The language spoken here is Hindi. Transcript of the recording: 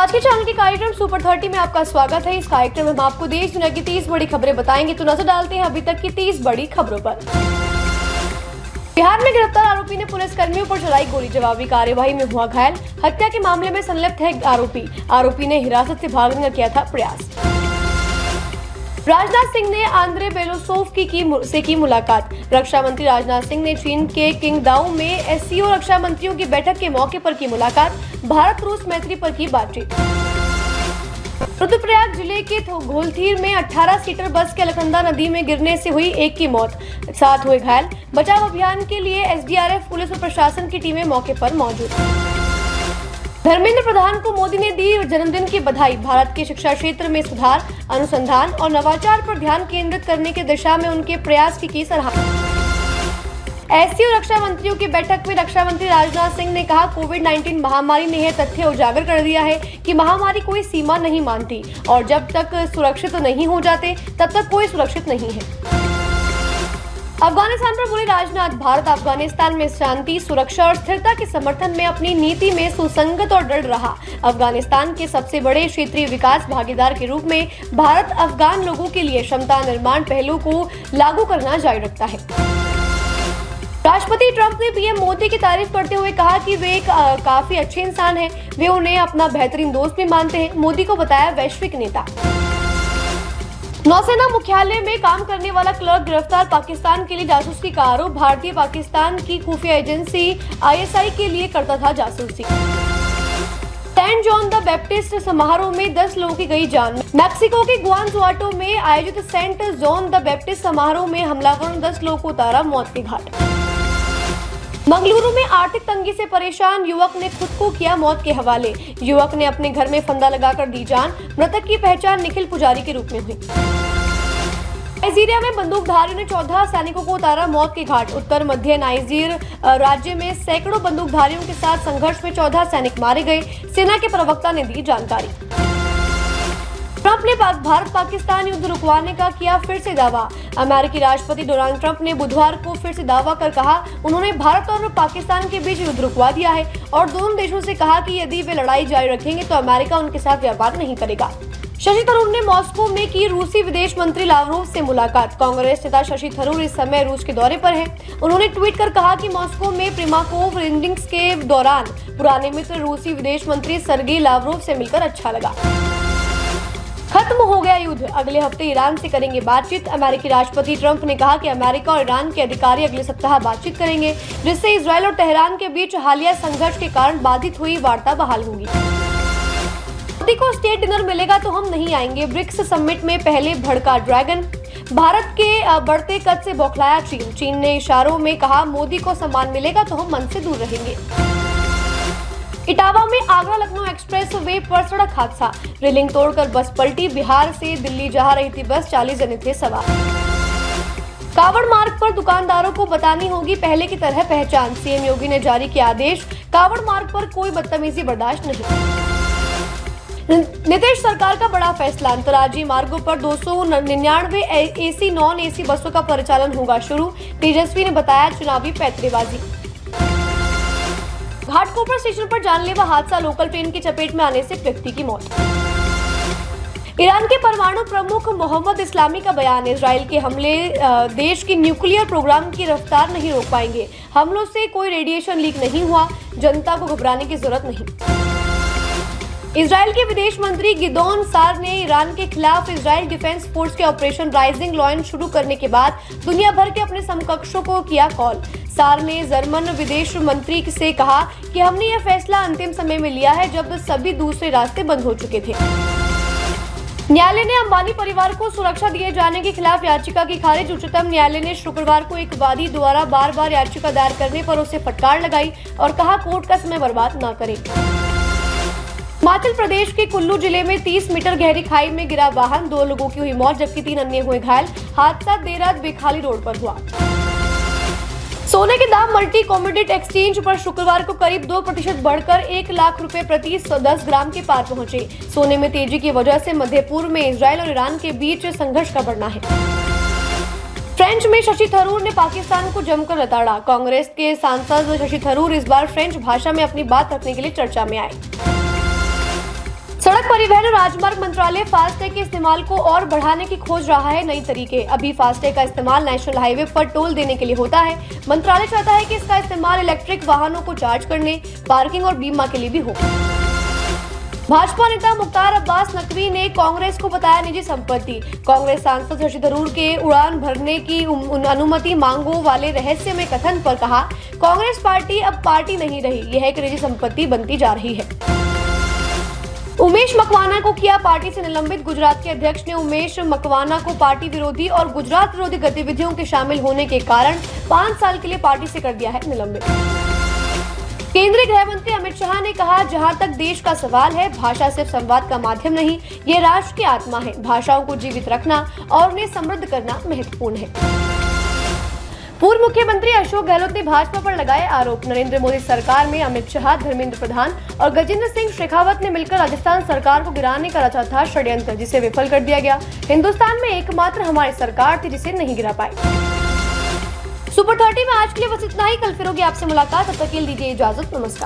आज के चैनल के कार्यक्रम सुपर 30 में आपका स्वागत है। इस कार्यक्रम में हम आपको देश दुनिया की 30 बड़ी खबरें बताएंगे। तो नजर डालते हैं अभी तक की 30 बड़ी खबरों पर। बिहार में गिरफ्तार आरोपी ने पुलिस कर्मियों पर चलाई गोली, जवाबी कार्यवाही में हुआ घायल। हत्या के मामले में संलिप्त है आरोपी ने हिरासत से भागने का किया था प्रयास। राजनाथ सिंह ने आंद्रे बेलोसोव से की मुलाकात। रक्षा मंत्री राजनाथ सिंह ने चीन के किंगदाओ में एससीओ रक्षा मंत्रियों की बैठक के मौके पर की मुलाकात। भारत रूस मैत्री पर की बातचीत। रुद्रप्रयाग जिले के घोलथीर में 18 सीटर बस के अलकनंदा नदी में गिरने से हुई एक की मौत, 7 हुए घायल। बचाव अभियान के लिए एसडीआरएफ, पुलिस और प्रशासन की टीमें मौके पर मौजूद। धर्मेंद्र प्रधान को मोदी ने दी जन्मदिन की बधाई। भारत के शिक्षा क्षेत्र में सुधार, अनुसंधान और नवाचार पर ध्यान केंद्रित करने की दिशा में उनके प्रयास की सराहना। एससीओ रक्षा मंत्रियों की बैठक में रक्षा मंत्री राजनाथ सिंह ने कहा, कोविड-19 महामारी ने यह तथ्य उजागर कर दिया है कि महामारी कोई सीमा नहीं मानती और जब तक सुरक्षित नहीं हो जाते तब तक कोई सुरक्षित नहीं है। अफगानिस्तान पर बोले राजनाथ, भारत अफगानिस्तान में शांति, सुरक्षा और स्थिरता के समर्थन में अपनी नीति में सुसंगत और दृढ़ रहा। अफगानिस्तान के सबसे बड़े क्षेत्रीय विकास भागीदार के रूप में भारत अफगान लोगों के लिए क्षमता निर्माण पहलों को लागू करना जारी रखता है। राष्ट्रपति ट्रंप ने पीएम मोदी की तारीफ करते हुए कहा कि वे एक काफी अच्छे इंसान हैं। वे उन्हें अपना बेहतरीन दोस्त भी मानते हैं। मोदी को बताया वैश्विक नेता। नौसेना मुख्यालय में काम करने वाला क्लर्क गिरफ्तार, पाकिस्तान के लिए जासूसी का आरोप। भारतीय पाकिस्तान की खुफिया एजेंसी आईएसआई के लिए करता था जासूसी। सेंट जॉन द बैप्टिस्ट समारोह में 10 लोगों की गई जान। मैक्सिको के गुआनाजुआटो में आयोजित सेंट जॉन द बैप्टिस्ट समारोह में हमलावरों ने 10 लोगों को उतारा मौत के घाट। मंगलुरु में आर्थिक तंगी से परेशान युवक ने खुद को किया मौत के हवाले। युवक ने अपने घर में फंदा लगाकर दी जान। मृतक की पहचान निखिल पुजारी के रूप में हुई। नाइजीरिया में बंदूकधारियों ने 14 सैनिकों को उतारा मौत के घाट। उत्तर मध्य नाइजीर राज्य में सैकड़ों बंदूकधारियों के साथ संघर्ष में 14 सैनिक मारे गए, सेना के प्रवक्ता ने दी जानकारी। ट्रंप ने भारत पाकिस्तान युद्ध रुकवाने का किया फिर से दावा। अमेरिकी राष्ट्रपति डोनाल्ड ट्रंप ने बुधवार को फिर से दावा कर कहा, उन्होंने भारत और पाकिस्तान के बीच युद्ध रुकवा दिया है और दोनों देशों से कहा कि यदि वे लड़ाई जारी रखेंगे तो अमेरिका उनके साथ व्यापार नहीं करेगा। शशि थरूर ने मॉस्को में की रूसी विदेश मंत्री लावरोव से मुलाकात। कांग्रेस नेता शशि थरूर इस समय रूस के दौरे पर हैं। उन्होंने ट्वीट कर कहा कि मॉस्को में प्रिमाकोव रीडिंग्स के दौरान पुराने मित्र रूसी विदेश मंत्री सर्गेई लावरोव से मिलकर अच्छा लगा। खत्म हो गया युद्ध, अगले हफ्ते ईरान से करेंगे बातचीत। अमेरिकी राष्ट्रपति ट्रंप ने कहा कि अमेरिका और ईरान के अधिकारी अगले सप्ताह बातचीत करेंगे, जिससे इजरायल और तेहरान के बीच हालिया संघर्ष के कारण बाधित हुई वार्ता बहाल होगी। मोदी को स्टेट डिनर मिलेगा तो हम नहीं आएंगे, ब्रिक्स समिट में पहले भड़का ड्रैगन। भारत के बढ़ते कद से बौखलाया चीन ने इशारों में कहा, मोदी को सम्मान मिलेगा तो हम मन से दूर रहेंगे। इटावा में आगरा लखनऊ एक्सप्रेस वे पर सड़क हादसा, रेलिंग तोड़कर बस पलटी। बिहार से दिल्ली जा रही थी बस, 40 जने थे सवार। कावड़ मार्ग पर दुकानदारों को बतानी होगी पहले की तरह पहचान, सीएम योगी ने जारी किया आदेश। कावड़ मार्ग पर कोई बदतमीजी बर्दाश्त नहीं। नीतीश सरकार का बड़ा फैसला, अंतर्राज्यीय मार्गों पर 299 एसी नॉन एसी बसों का परिचालन होगा शुरू। तेजस्वी ने बताया चुनावी पैंतरेबाजी। घाटकोपर स्टेशन पर जानलेवा हादसा, लोकल ट्रेन की चपेट में आने से व्यक्ति की मौत। ईरान के परमाणु प्रमुख मोहम्मद इस्लामी का बयान, इजराइल के हमले देश की न्यूक्लियर प्रोग्राम की रफ्तार नहीं रोक पाएंगे। हमलों से कोई रेडिएशन लीक नहीं हुआ, जनता को घबराने की जरूरत नहीं। इजराइल के विदेश मंत्री गिदोन सार ने ईरान के खिलाफ इजराइल डिफेंस फोर्स के ऑपरेशन राइजिंग लॉयन शुरू करने के बाद दुनिया भर के अपने समकक्षों को किया कॉल। सार ने जर्मन विदेश मंत्री से कहा कि हमने यह फैसला अंतिम समय में लिया है जब सभी दूसरे रास्ते बंद हो चुके थे। न्यायालय ने अंबानी परिवार को सुरक्षा दिए जाने के खिलाफ याचिका की खारिज। उच्चतम न्यायालय ने शुक्रवार को एक वादी द्वारा बार बार याचिका दायर करने पर उसे फटकार लगाई और कहा कोर्ट का समय बर्बाद न करें। हिमाचल प्रदेश के कुल्लू जिले में 30 मीटर गहरी खाई में गिरा वाहन, 2 लोगों की हुई मौत जबकि 3 अन्य हुए घायल। हादसा देर रात बेखाली रोड पर हुआ। सोने के दाम मल्टी कमोडिटी एक्सचेंज पर शुक्रवार को करीब 2% बढ़कर 1 लाख रुपए प्रति 10 ग्राम के पार पहुंचे। सोने में तेजी की वजह से मध्य पूर्व में इजरायल और ईरान के बीच संघर्ष का बढ़ना है। फ्रेंच में शशि थरूर ने पाकिस्तान को जमकर लताड़ा। कांग्रेस के सांसद शशि थरूर इस बार फ्रेंच भाषा में अपनी बात रखने के लिए चर्चा में आए। सड़क परिवहन और राजमार्ग मंत्रालय फास्टैग के इस्तेमाल को और बढ़ाने की खोज रहा है नई तरीके। अभी फास्टैग का इस्तेमाल नेशनल हाईवे पर टोल देने के लिए होता है। मंत्रालय चाहता है कि इसका इस्तेमाल इलेक्ट्रिक वाहनों को चार्ज करने, पार्किंग और बीमा के लिए भी हो। भाजपा नेता मुख्तार अब्बास नकवी ने कांग्रेस को बताया निजी संपत्ति। कांग्रेस सांसद शशि थरूर के उड़ान भरने की अनुमति मांगों वाले रहस्यमय कथन पर कहा, कांग्रेस पार्टी अब पार्टी नहीं रही, यह एक निजी संपत्ति बनती जा रही है। उमेश मकवाना को किया पार्टी से निलंबित। गुजरात के अध्यक्ष ने उमेश मकवाना को पार्टी विरोधी और गुजरात विरोधी गतिविधियों के शामिल होने के कारण 5 साल के लिए पार्टी से कर दिया है निलंबित। केंद्रीय गृह मंत्री अमित शाह ने कहा, जहां तक देश का सवाल है, भाषा सिर्फ संवाद का माध्यम नहीं, ये राष्ट्र की आत्मा है। भाषाओं को जीवित रखना और उन्हें समृद्ध करना महत्वपूर्ण है। पूर्व मुख्यमंत्री अशोक गहलोत ने भाजपा पर लगाए आरोप। नरेंद्र मोदी सरकार में अमित शाह, धर्मेंद्र प्रधान और गजेंद्र सिंह शेखावत ने मिलकर राजस्थान सरकार को गिराने का रचा था षड्यंत्र, जिसे विफल कर दिया गया। हिंदुस्तान में एकमात्र हमारी सरकार थी जिसे नहीं गिरा पाई। सुपर 30 में आज के लिए बस इतना ही। कल फिर होगी आपसे मुलाकात, तब तक के लिए दीजिए इजाजत। नमस्कार।